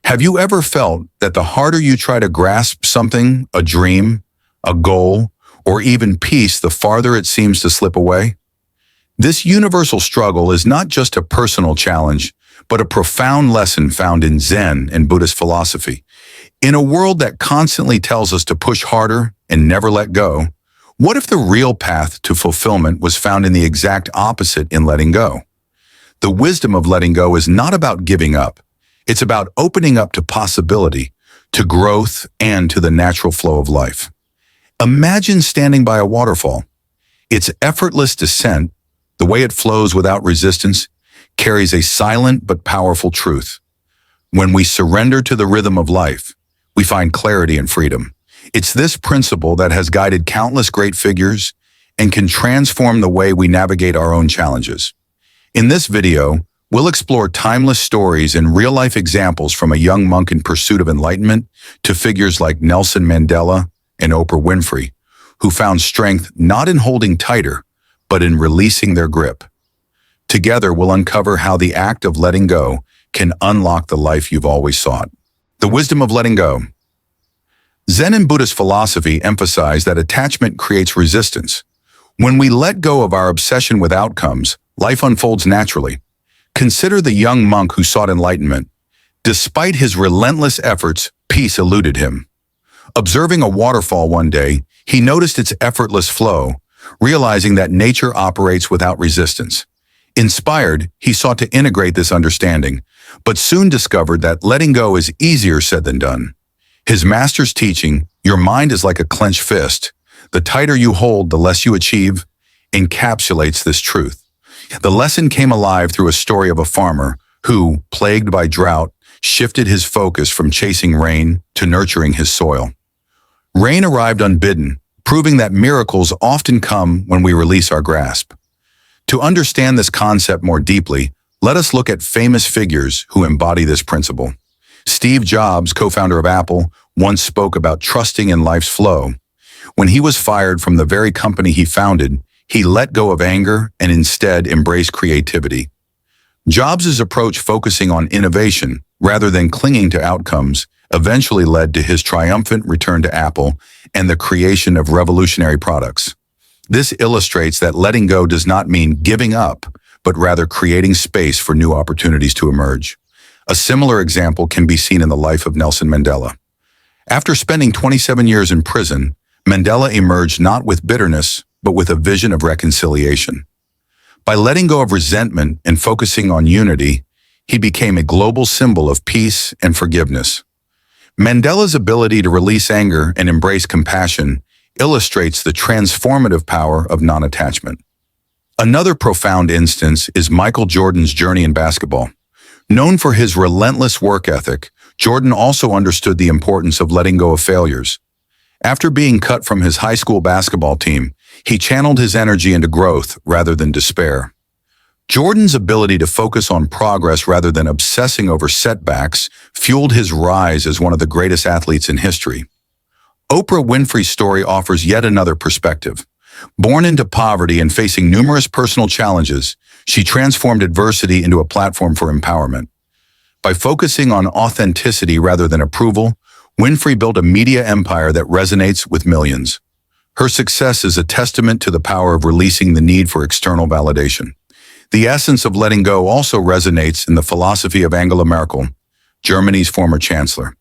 Have you ever felt that the harder you try to grasp something, a dream, a goal, or even peace, the farther it seems to slip away? This universal struggle is not just a personal challenge, but a profound lesson found in Zen and Buddhist philosophy. In a world that constantly tells us to push harder and never let go, what if the real path to fulfillment was found in the exact opposite, in letting go? The wisdom of letting go is not about giving up. It's about opening up to possibility, to growth, and to the natural flow of life. Imagine standing by a waterfall. Its effortless descent, the way it flows without resistance, carries a silent but powerful truth. When we surrender to the rhythm of life, we find clarity and freedom. It's this principle that has guided countless great figures and can transform the way we navigate our own challenges. In this video, we'll explore timeless stories and real-life examples from a young monk in pursuit of enlightenment to figures like Nelson Mandela and Oprah Winfrey, who found strength not in holding tighter, but in releasing their grip. Together, we'll uncover how the act of letting go can unlock the life you've always sought. The wisdom of letting go. Zen and Buddhist philosophy emphasize that attachment creates resistance. When we let go of our obsession with outcomes, life unfolds naturally. Consider the young monk who sought enlightenment. Despite his relentless efforts, peace eluded him. Observing a waterfall one day, he noticed its effortless flow, realizing that nature operates without resistance. Inspired, he sought to integrate this understanding, but soon discovered that letting go is easier said than done. His master's teaching, "Your mind is like a clenched fist. The tighter you hold, the less you achieve," encapsulates this truth. The lesson came alive through a story of a farmer who, plagued by drought, shifted his focus from chasing rain to nurturing his soil. Rain arrived unbidden, proving that miracles often come when we release our grasp. To understand this concept more deeply, let us look at famous figures who embody this principle. Steve Jobs, co-founder of Apple, once spoke about trusting in life's flow. When he was fired from the very company he founded, he let go of anger and instead embraced creativity. Jobs' approach, focusing on innovation rather than clinging to outcomes, eventually led to his triumphant return to Apple and the creation of revolutionary products. This illustrates that letting go does not mean giving up, but rather creating space for new opportunities to emerge. A similar example can be seen in the life of Nelson Mandela. After spending 27 years in prison, Mandela emerged not with bitterness, but with a vision of reconciliation. By letting go of resentment and focusing on unity, he became a global symbol of peace and forgiveness. Mandela's ability to release anger and embrace compassion illustrates the transformative power of non-attachment. Another profound instance is Michael Jordan's journey in basketball. Known for his relentless work ethic, Jordan also understood the importance of letting go of failures. After being cut from his high school basketball team, he channeled his energy into growth rather than despair. Jordan's ability to focus on progress rather than obsessing over setbacks fueled his rise as one of the greatest athletes in history. Oprah Winfrey's story offers yet another perspective. Born into poverty and facing numerous personal challenges, she transformed adversity into a platform for empowerment. By focusing on authenticity rather than approval, Winfrey built a media empire that resonates with millions. Her success is a testament to the power of releasing the need for external validation. The essence of letting go also resonates in the philosophy of Angela Merkel, Germany's former chancellor.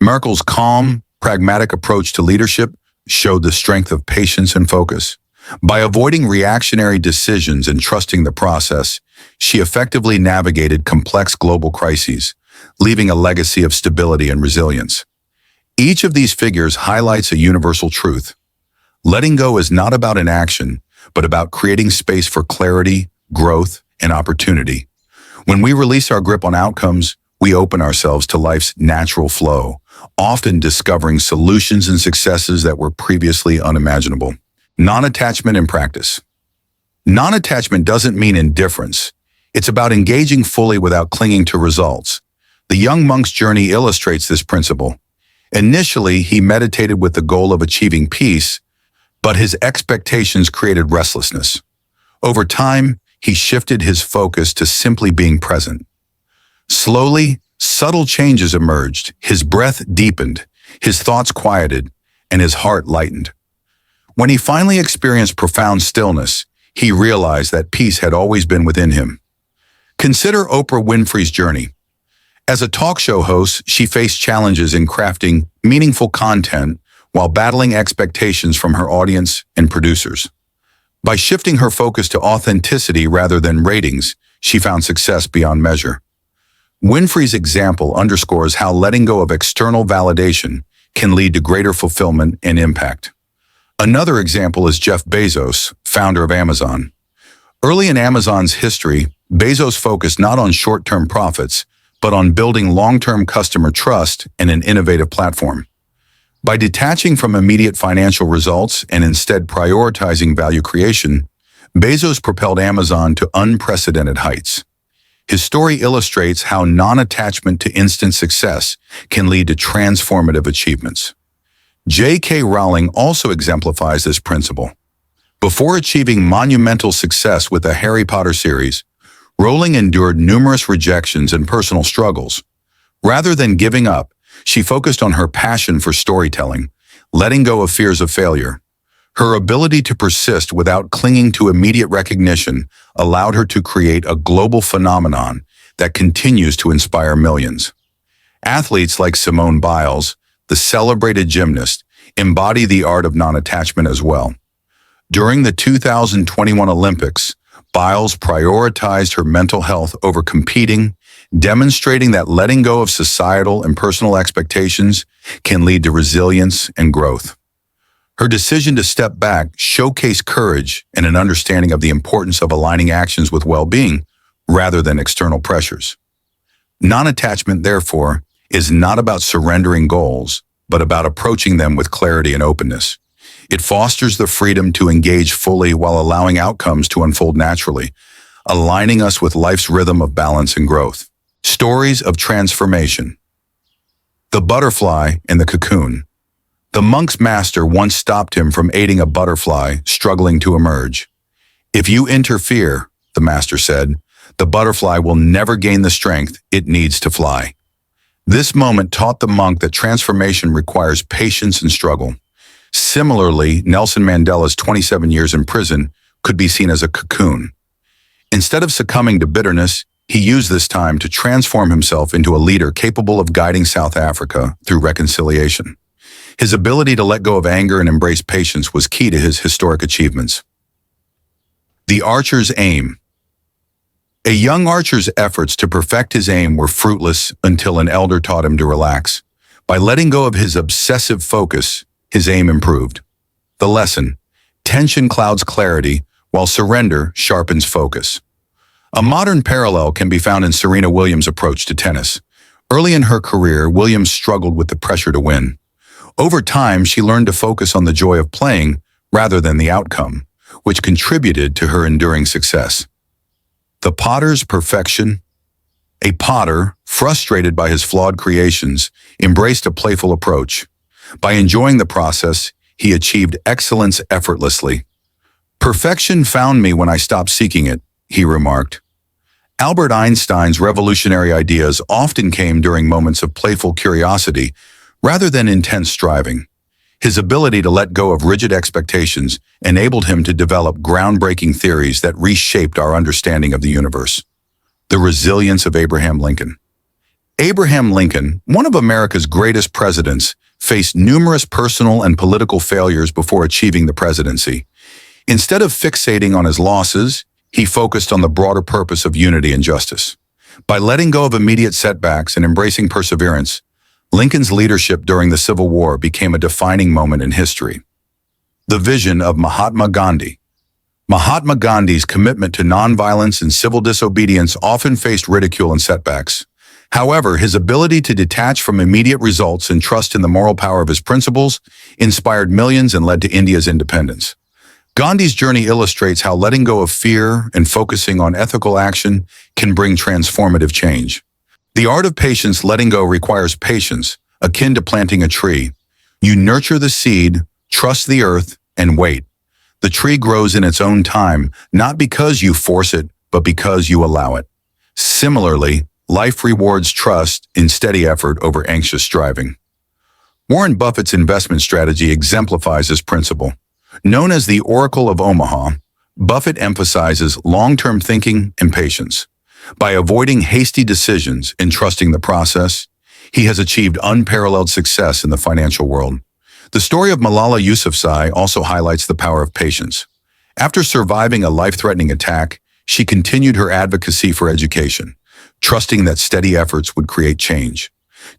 Merkel's calm, pragmatic approach to leadership showed the strength of patience and focus. By avoiding reactionary decisions and trusting the process, she effectively navigated complex global crises, leaving a legacy of stability and resilience. Each of these figures highlights a universal truth. Letting go is not about inaction, but about creating space for clarity, growth, and opportunity. When we release our grip on outcomes, we open ourselves to life's natural flow, often discovering solutions and successes that were previously unimaginable. Non-attachment in practice. Non-attachment doesn't mean indifference. It's about engaging fully without clinging to results. The young monk's journey illustrates this principle. Initially, he meditated with the goal of achieving peace, but his expectations created restlessness. Over time, he shifted his focus to simply being present. Slowly, subtle changes emerged. His breath deepened, his thoughts quieted, and his heart lightened. When he finally experienced profound stillness, he realized that peace had always been within him. Consider Oprah Winfrey's journey. As a talk show host, she faced challenges in crafting meaningful content while battling expectations from her audience and producers. By shifting her focus to authenticity rather than ratings, she found success beyond measure. Winfrey's example underscores how letting go of external validation can lead to greater fulfillment and impact. Another example is Jeff Bezos, founder of Amazon. Early in Amazon's history, Bezos focused not on short-term profits, but on building long-term customer trust and an innovative platform. By detaching from immediate financial results and instead prioritizing value creation, Bezos propelled Amazon to unprecedented heights. His story illustrates how non-attachment to instant success can lead to transformative achievements. J.K. Rowling also exemplifies this principle. Before achieving monumental success with the Harry Potter series, Rowling endured numerous rejections and personal struggles. Rather than giving up, she focused on her passion for storytelling, letting go of fears of failure. Her ability to persist without clinging to immediate recognition allowed her to create a global phenomenon that continues to inspire millions. Athletes like Simone Biles, the celebrated gymnast, embody the art of non-attachment as well. During the 2021 Olympics, Biles prioritized her mental health over competing, demonstrating that letting go of societal and personal expectations can lead to resilience and growth. Her decision to step back showcased courage and an understanding of the importance of aligning actions with well-being rather than external pressures. Non-attachment, therefore, is not about surrendering goals, but about approaching them with clarity and openness. It fosters the freedom to engage fully while allowing outcomes to unfold naturally, aligning us with life's rhythm of balance and growth. Stories of transformation. The butterfly and the cocoon. The monk's master once stopped him from aiding a butterfly struggling to emerge. "If you interfere," the master said, "the butterfly will never gain the strength it needs to fly." This moment taught the monk that transformation requires patience and struggle. Similarly, Nelson Mandela's 27 years in prison could be seen as a cocoon. Instead of succumbing to bitterness, he used this time to transform himself into a leader capable of guiding South Africa through reconciliation. His ability to let go of anger and embrace patience was key to his historic achievements. The archer's aim. A young archer's efforts to perfect his aim were fruitless until an elder taught him to relax. By letting go of his obsessive focus, his aim improved. The lesson: tension clouds clarity, while surrender sharpens focus. A modern parallel can be found in Serena Williams' approach to tennis. Early in her career, Williams struggled with the pressure to win. Over time, she learned to focus on the joy of playing rather than the outcome, which contributed to her enduring success. The potter's perfection. A potter, frustrated by his flawed creations, embraced a playful approach. By enjoying the process, he achieved excellence effortlessly. "Perfection found me when I stopped seeking it," he remarked. Albert Einstein's revolutionary ideas often came during moments of playful curiosity rather than intense striving. His ability to let go of rigid expectations enabled him to develop groundbreaking theories that reshaped our understanding of the universe. The resilience of Abraham Lincoln. Abraham Lincoln, one of America's greatest presidents, faced numerous personal and political failures before achieving the presidency. Instead of fixating on his losses, he focused on the broader purpose of unity and justice. By letting go of immediate setbacks and embracing perseverance, Lincoln's leadership during the Civil War became a defining moment in history. The vision of Mahatma Gandhi. Mahatma Gandhi's commitment to nonviolence and civil disobedience often faced ridicule and setbacks. However, his ability to detach from immediate results and trust in the moral power of his principles inspired millions and led to India's independence. Gandhi's journey illustrates how letting go of fear and focusing on ethical action can bring transformative change. The art of patience letting go requires patience, akin to planting a tree. You nurture the seed, trust the earth, and wait. The tree grows in its own time, not because you force it, but because you allow it. Similarly, life rewards trust in steady effort over anxious striving. Warren Buffett's investment strategy exemplifies this principle. Known as the Oracle of Omaha, Buffett emphasizes long-term thinking and patience. By avoiding hasty decisions and trusting the process, he has achieved unparalleled success in the financial world. The story of Malala Yousafzai also highlights the power of patience. After surviving a life-threatening attack, she continued her advocacy for education, trusting that steady efforts would create change.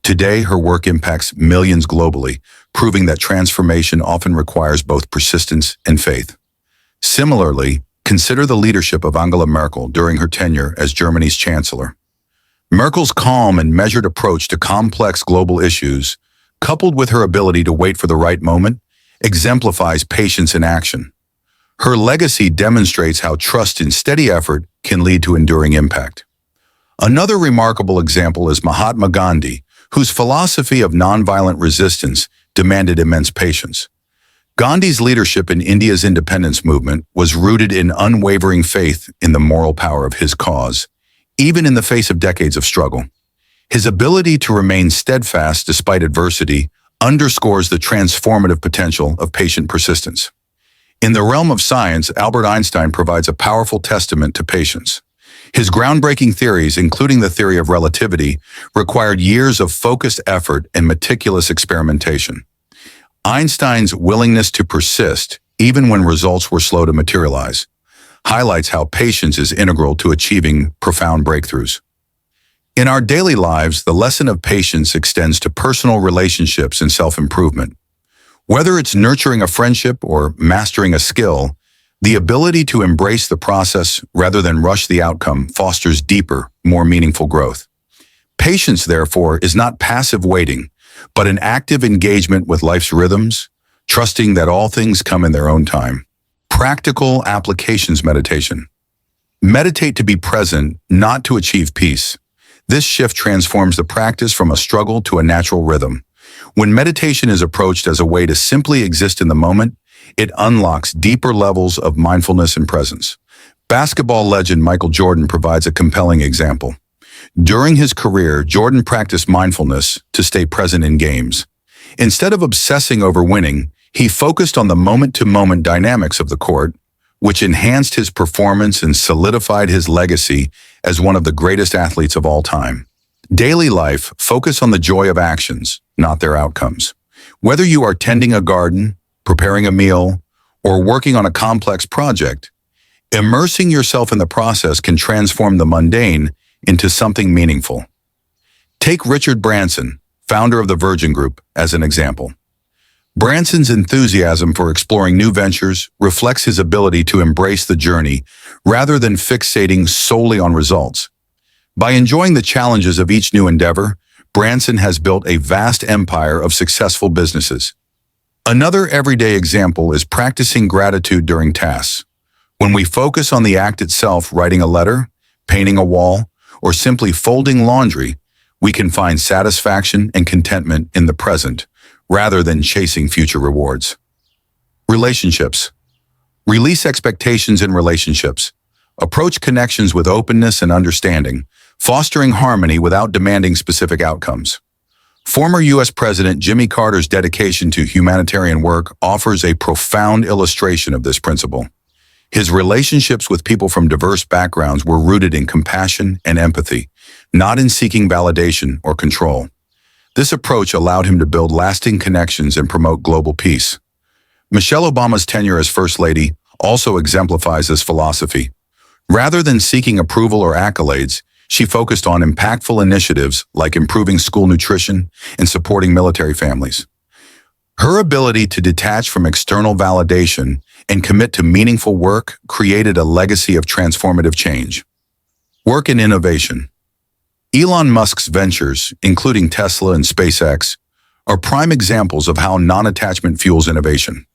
Today, her work impacts millions globally, proving that transformation often requires both persistence and faith. Similarly, consider the leadership of Angela Merkel during her tenure as Germany's chancellor. Merkel's calm and measured approach to complex global issues, coupled with her ability to wait for the right moment, exemplifies patience in action. Her legacy demonstrates how trust in steady effort can lead to enduring impact. Another remarkable example is Mahatma Gandhi, whose philosophy of nonviolent resistance demanded immense patience. Gandhi's leadership in India's independence movement was rooted in unwavering faith in the moral power of his cause, even in the face of decades of struggle. His ability to remain steadfast despite adversity underscores the transformative potential of patient persistence. In the realm of science, Albert Einstein provides a powerful testament to patience. His groundbreaking theories, including the theory of relativity, required years of focused effort and meticulous experimentation. Einstein's willingness to persist, even when results were slow to materialize, highlights how patience is integral to achieving profound breakthroughs. In our daily lives, the lesson of patience extends to personal relationships and self-improvement. Whether it's nurturing a friendship or mastering a skill, the ability to embrace the process rather than rush the outcome fosters deeper, more meaningful growth. Patience, therefore, is not passive waiting, but an active engagement with life's rhythms, trusting that all things come in their own time. Practical applications meditation. Meditate to be present, not to achieve peace. This shift transforms the practice from a struggle to a natural rhythm. When meditation is approached as a way to simply exist in the moment, it unlocks deeper levels of mindfulness and presence. Basketball legend Michael Jordan provides a compelling example. During his career, Jordan practiced mindfulness to stay present in games. Instead of obsessing over winning, he focused on the moment-to-moment dynamics of the court, which enhanced his performance and solidified his legacy as one of the greatest athletes of all time. Daily life, focus on the joy of actions, not their outcomes. Whether you are tending a garden, preparing a meal, or working on a complex project, immersing yourself in the process can transform the mundane into something meaningful. Take Richard Branson, founder of the Virgin Group, as an example. Branson's enthusiasm for exploring new ventures reflects his ability to embrace the journey rather than fixating solely on results. By enjoying the challenges of each new endeavor, Branson has built a vast empire of successful businesses. Another everyday example is practicing gratitude during tasks. When we focus on the act itself, writing a letter, painting a wall, or simply folding laundry, we can find satisfaction and contentment in the present, rather than chasing future rewards. Relationships. Release expectations in relationships. Approach connections with openness and understanding, fostering harmony without demanding specific outcomes. Former U.S. President Jimmy Carter's dedication to humanitarian work offers a profound illustration of this principle. His relationships with people from diverse backgrounds were rooted in compassion and empathy, not in seeking validation or control. This approach allowed him to build lasting connections and promote global peace. Michelle Obama's tenure as First Lady also exemplifies this philosophy. Rather than seeking approval or accolades, she focused on impactful initiatives like improving school nutrition and supporting military families. Her ability to detach from external validation and commit to meaningful work created a legacy of transformative change. Work and innovation. Elon Musk's ventures, including Tesla and SpaceX, are prime examples of how non-attachment fuels innovation.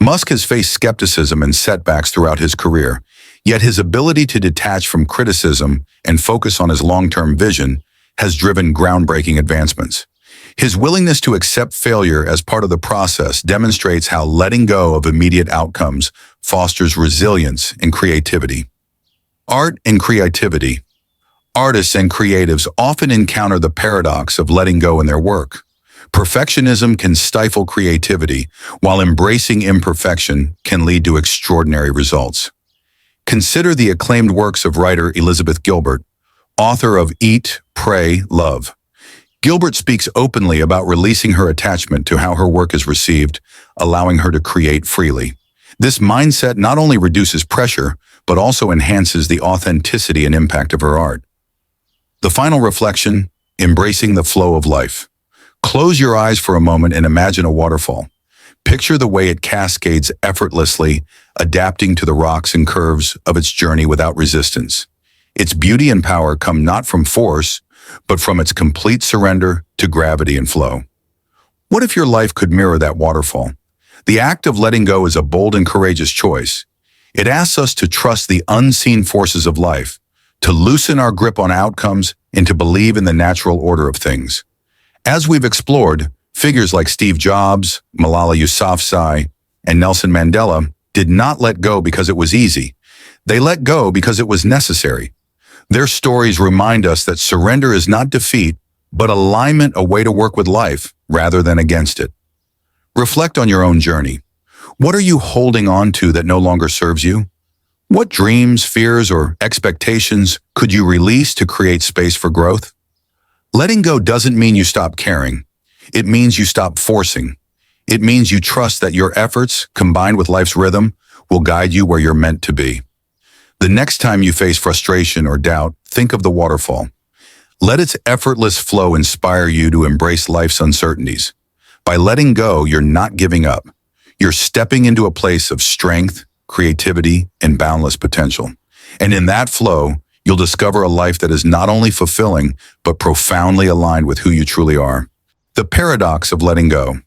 Musk has faced skepticism and setbacks throughout his career, yet his ability to detach from criticism and focus on his long-term vision has driven groundbreaking advancements. His willingness to accept failure as part of the process demonstrates how letting go of immediate outcomes fosters resilience and creativity. Art and creativity. Artists and creatives often encounter the paradox of letting go in their work. Perfectionism can stifle creativity, while embracing imperfection can lead to extraordinary results. Consider the acclaimed works of writer Elizabeth Gilbert, author of Eat, Pray, Love. Gilbert speaks openly about releasing her attachment to how her work is received, allowing her to create freely. This mindset not only reduces pressure, but also enhances the authenticity and impact of her art. The final reflection, embracing the flow of life. Close your eyes for a moment and imagine a waterfall. Picture the way it cascades effortlessly, adapting to the rocks and curves of its journey without resistance. Its beauty and power come not from force, but from its complete surrender to gravity and flow. What if your life could mirror that waterfall? The act of letting go is a bold and courageous choice. It asks us to trust the unseen forces of life, to loosen our grip on outcomes, and to believe in the natural order of things. As we've explored, figures like Steve Jobs, Malala Yousafzai, and Nelson Mandela did not let go because it was easy. They let go because it was necessary. Their stories remind us that surrender is not defeat, but alignment, a way to work with life rather than against it. Reflect on your own journey. What are you holding on to that no longer serves you? What dreams, fears, or expectations could you release to create space for growth? Letting go doesn't mean you stop caring. It means you stop forcing. It means you trust that your efforts, combined with life's rhythm, will guide you where you're meant to be. The next time you face frustration or doubt, think of the waterfall. Let its effortless flow inspire you to embrace life's uncertainties. By letting go, you're not giving up. You're stepping into a place of strength, creativity, and boundless potential. And in that flow, you'll discover a life that is not only fulfilling, but profoundly aligned with who you truly are. The paradox of letting go.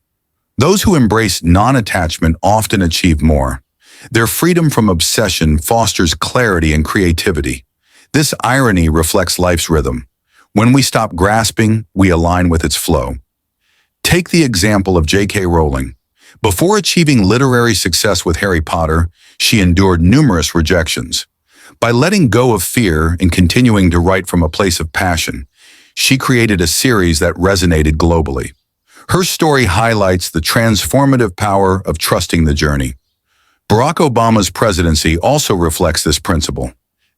Those who embrace non-attachment often achieve more. Their freedom from obsession fosters clarity and creativity. This irony reflects life's rhythm. When we stop grasping, we align with its flow. Take the example of J.K. Rowling. Before achieving literary success with Harry Potter, she endured numerous rejections. By letting go of fear and continuing to write from a place of passion, she created a series that resonated globally. Her story highlights the transformative power of trusting the journey. Barack Obama's presidency also reflects this principle.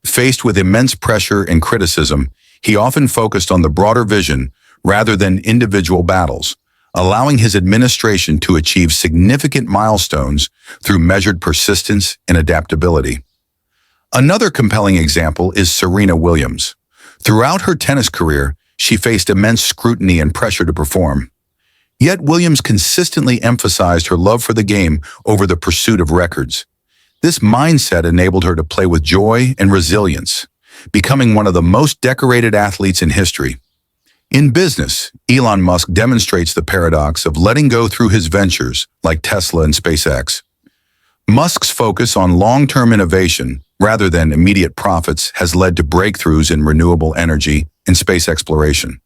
Faced with immense pressure and criticism, he often focused on the broader vision rather than individual battles, allowing his administration to achieve significant milestones through measured persistence and adaptability. Another compelling example is Serena Williams. Throughout her tennis career, she faced immense scrutiny and pressure to perform. Yet Williams consistently emphasized her love for the game over the pursuit of records. This mindset enabled her to play with joy and resilience, becoming one of the most decorated athletes in history. In business, Elon Musk demonstrates the paradox of letting go through his ventures like Tesla and SpaceX. Musk's focus on long-term innovation rather than immediate profits has led to breakthroughs in renewable energy and space exploration.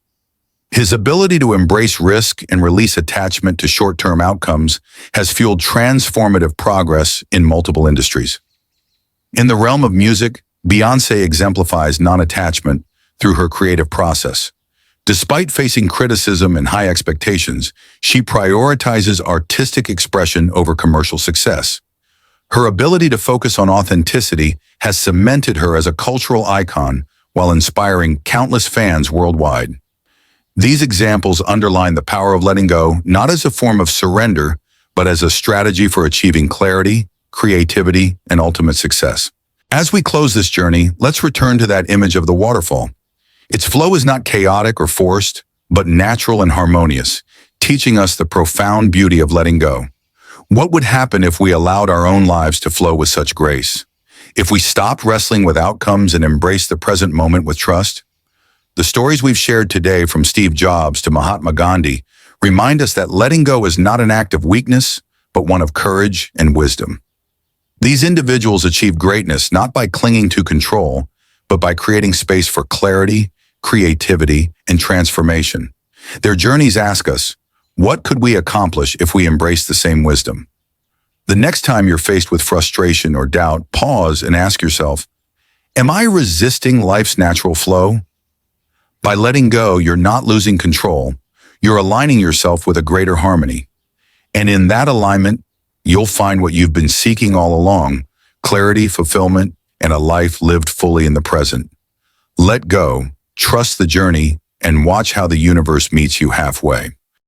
His ability to embrace risk and release attachment to short-term outcomes has fueled transformative progress in multiple industries. In the realm of music, Beyoncé exemplifies non-attachment through her creative process. Despite facing criticism and high expectations, she prioritizes artistic expression over commercial success. Her ability to focus on authenticity has cemented her as a cultural icon while inspiring countless fans worldwide. These examples underline the power of letting go, not as a form of surrender, but as a strategy for achieving clarity, creativity, and ultimate success. As we close this journey, let's return to that image of the waterfall. Its flow is not chaotic or forced, but natural and harmonious, teaching us the profound beauty of letting go. What would happen if we allowed our own lives to flow with such grace? If we stopped wrestling with outcomes and embraced the present moment with trust? The stories we've shared today, from Steve Jobs to Mahatma Gandhi, remind us that letting go is not an act of weakness, but one of courage and wisdom. These individuals achieve greatness not by clinging to control, but by creating space for clarity, creativity, and transformation. Their journeys ask us, what could we accomplish if we embrace the same wisdom? The next time you're faced with frustration or doubt, pause and ask yourself, am I resisting life's natural flow, By letting go, you're not losing control. You're aligning yourself with a greater harmony. And in that alignment, you'll find what you've been seeking all along: clarity, fulfillment, and a life lived fully in the present. Let go, trust the journey, and watch how the universe meets you halfway.